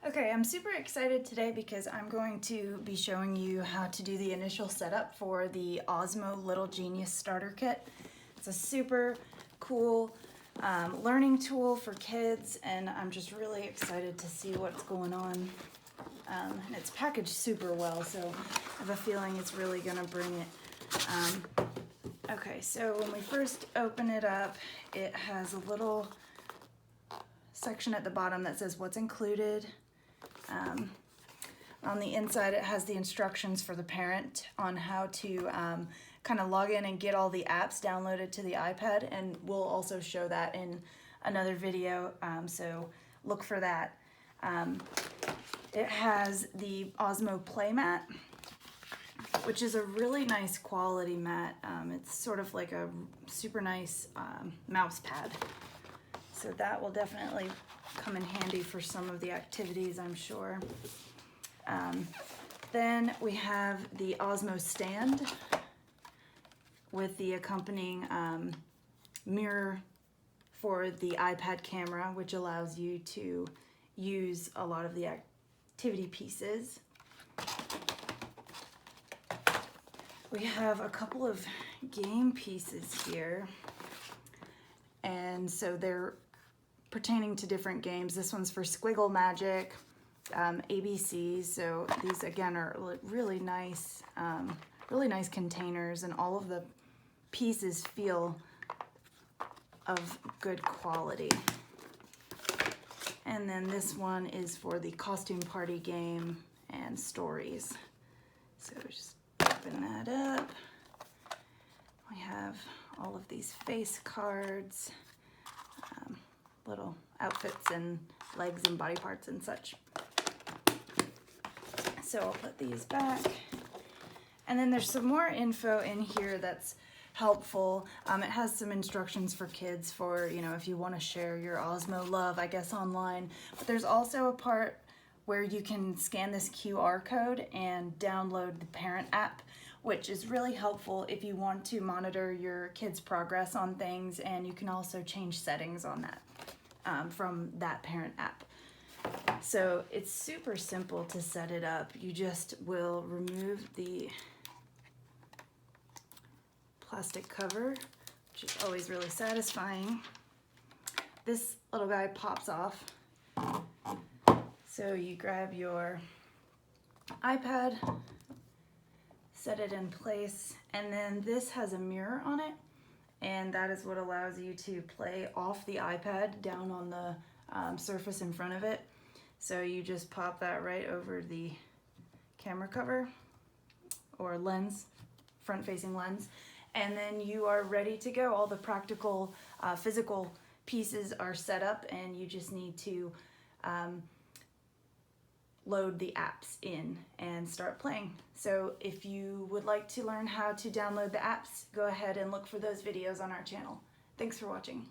Okay, I'm super excited today because I'm going to be showing you how to do the initial setup for the Osmo Little Genius Starter Kit. It's a super cool learning tool for kids, and I'm just really excited to see what's going on. And it's packaged super well, so I have a feeling it's really going to bring it. Okay, so when we first open it up, it has a little section at the bottom that says what's included. On the inside, it has the instructions for the parent on how to kind of log in and get all the apps downloaded to the iPad, and we'll also show that in another video, so look for that. It has the Osmo Play Mat, which is a really nice quality mat. It's sort of like a super nice mouse pad. So that will definitely come in handy for some of the activities, I'm sure. Then we have the Osmo stand with the accompanying mirror for the iPad camera, which allows you to use a lot of the activity pieces. We have a couple of game pieces here, and so they're pertaining to different games. This one's for Squiggle Magic, ABCs. So these again are really nice containers, and all of the pieces feel of good quality. And then this one is for the costume party game and stories. So just open that up. We have all of these face cards, little outfits and legs and body parts and such. So I'll put these back. And then there's some more info in here that's helpful. It has some instructions for kids for, if you want to share your Osmo love, I guess, online. But there's also a part where you can scan this QR code and download the parent app, which is really helpful if you want to monitor your kids' progress on things, and you can also change settings on that from that parent app. So it's super simple to set it up. You just will remove the plastic cover, which is always really satisfying. This little guy pops off. So you grab your iPad, set it in place, and then this has a mirror on it, and that is what allows you to play off the iPad down on the surface in front of it. So you just pop that right over the camera cover or lens, front-facing lens, and then you are ready to go. All the practical physical pieces are set up, and you just need to load the apps in and start playing. So if you would like to learn how to download the apps, go ahead and look for those videos on our channel. Thanks for watching.